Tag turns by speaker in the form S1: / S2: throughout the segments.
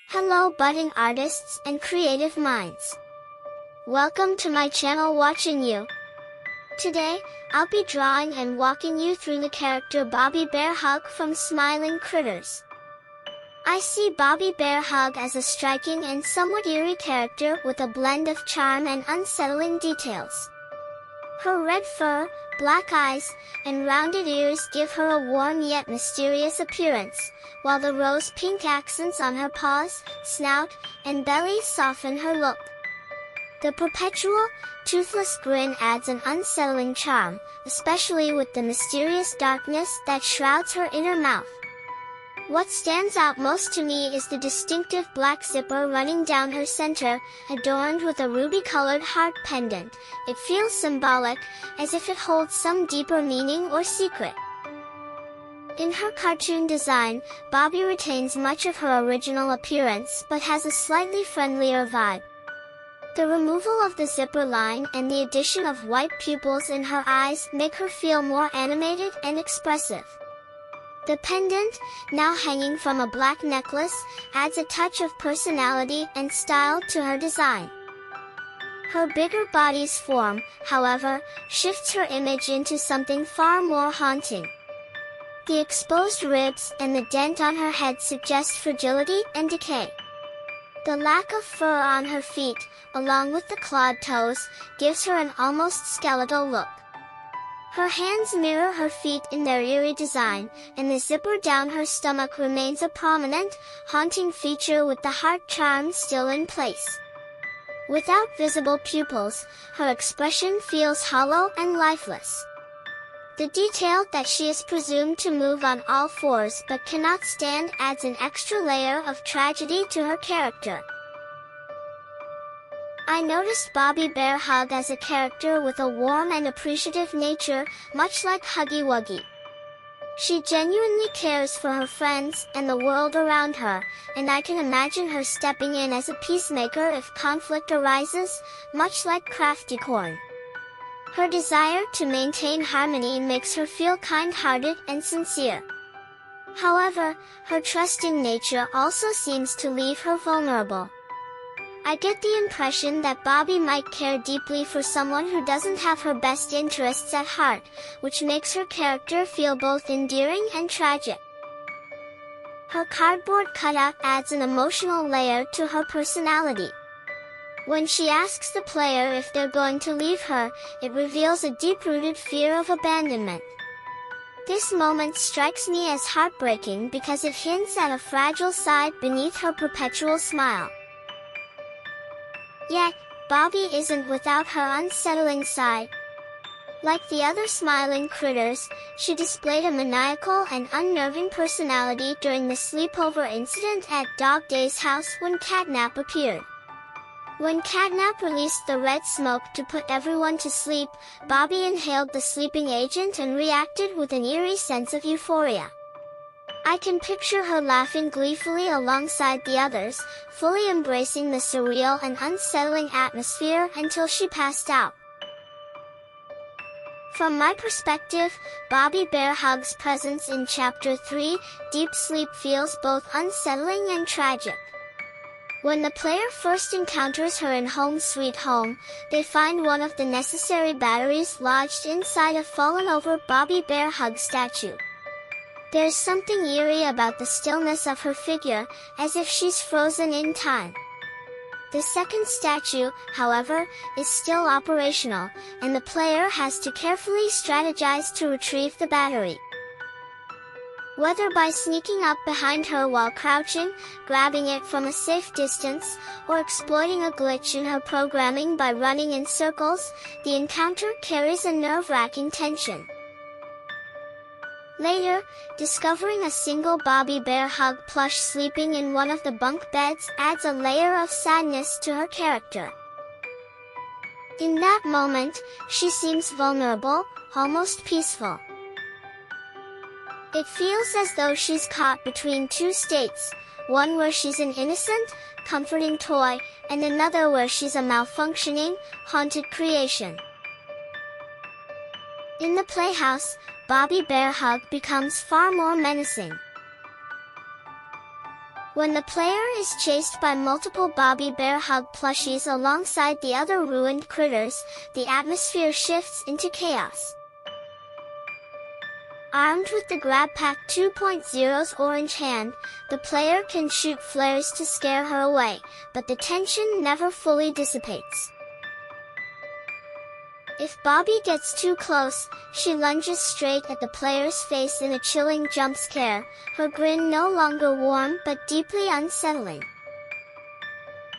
S1: Hello budding artists and creative minds. Welcome to my channel Watching You. Today, I'll be drawing and walking you through the character Bobby Bearhug from Smiling Critters. I see Bobby Bearhug as a striking and somewhat eerie character with a blend of charm and unsettling details. Her red fur, black eyes, and rounded ears give her a warm yet mysterious appearance, while the rose-pink accents on her paws, snout, and belly soften her look. The perpetual, toothless grin adds an unsettling charm, especially with the mysterious darkness that shrouds her inner mouth. What stands out most to me is the distinctive black zipper running down her center, adorned with a ruby-colored heart pendant. It feels symbolic, as if it holds some deeper meaning or secret. In her cartoon design, Bobby retains much of her original appearance but has a slightly friendlier vibe. The removal of the zipper line and the addition of white pupils in her eyes make her feel more animated and expressive. The pendant, now hanging from a black necklace, adds a touch of personality and style to her design. Her bigger body's form, however, shifts her image into something far more haunting. The exposed ribs and the dent on her head suggest fragility and decay. The lack of fur on her feet, along with the clawed toes, gives her an almost skeletal look. Her hands mirror her feet in their eerie design, and the zipper down her stomach remains a prominent, haunting feature with the heart charm still in place. Without visible pupils, her expression feels hollow and lifeless. The detail that she is presumed to move on all fours but cannot stand adds an extra layer of tragedy to her character. I noticed Bobby Bearhug as a character with a warm and appreciative nature, much like Huggy Wuggy. She genuinely cares for her friends and the world around her, and I can imagine her stepping in as a peacemaker if conflict arises, much like Crafty Corn. Her desire to maintain harmony makes her feel kind-hearted and sincere. However, her trusting nature also seems to leave her vulnerable. I get the impression that Bobby might care deeply for someone who doesn't have her best interests at heart, which makes her character feel both endearing and tragic. Her cardboard cutout adds an emotional layer to her personality. When she asks the player if they're going to leave her, it reveals a deep-rooted fear of abandonment. This moment strikes me as heartbreaking because it hints at a fragile side beneath her perpetual smile. Yet, Bobby isn't without her unsettling side. Like the other smiling critters, she displayed a maniacal and unnerving personality during the sleepover incident at Dog Day's house when Catnap appeared. When Catnap released the red smoke to put everyone to sleep, Bobby inhaled the sleeping agent and reacted with an eerie sense of euphoria. I can picture her laughing gleefully alongside the others, fully embracing the surreal and unsettling atmosphere until she passed out. From my perspective, Bobby Bearhug's presence in Chapter 3, Deep Sleep, feels both unsettling and tragic. When the player first encounters her in Home Sweet Home, they find one of the necessary batteries lodged inside a fallen-over Bobby Bearhug statue. There's something eerie about the stillness of her figure, as if she's frozen in time. The second statue, however, is still operational, and the player has to carefully strategize to retrieve the battery. Whether by sneaking up behind her while crouching, grabbing it from a safe distance, or exploiting a glitch in her programming by running in circles, the encounter carries a nerve-wracking tension. Later, discovering a single Bobby Bearhug plush sleeping in one of the bunk beds adds a layer of sadness to her character. In that moment, she seems vulnerable, almost peaceful. It feels as though she's caught between two states, one where she's an innocent, comforting toy, and another where she's a malfunctioning, haunted creation. In the playhouse, Bobby Bearhug becomes far more menacing. When the player is chased by multiple Bobby Bearhug plushies alongside the other ruined critters, the atmosphere shifts into chaos. Armed with the Grab Pack 2.0's orange hand, the player can shoot flares to scare her away, but the tension never fully dissipates. If Bobby gets too close, she lunges straight at the player's face in a chilling jump scare, her grin no longer warm but deeply unsettling.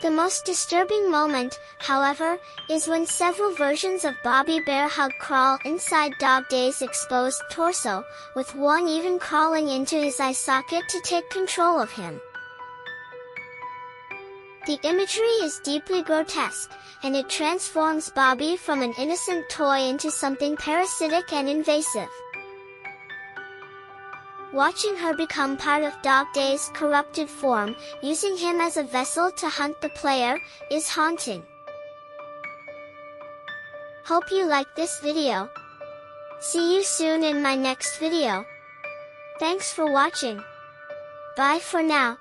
S1: The most disturbing moment, however, is when several versions of Bobby Bearhug crawl inside Dog Day's exposed torso, with one even crawling into his eye socket to take control of him. The imagery is deeply grotesque, and it transforms Bobby from an innocent toy into something parasitic and invasive. Watching her become part of Dog Day's corrupted form, using him as a vessel to hunt the player, is haunting. Hope you liked this video. See you soon in my next video. Thanks for watching. Bye for now.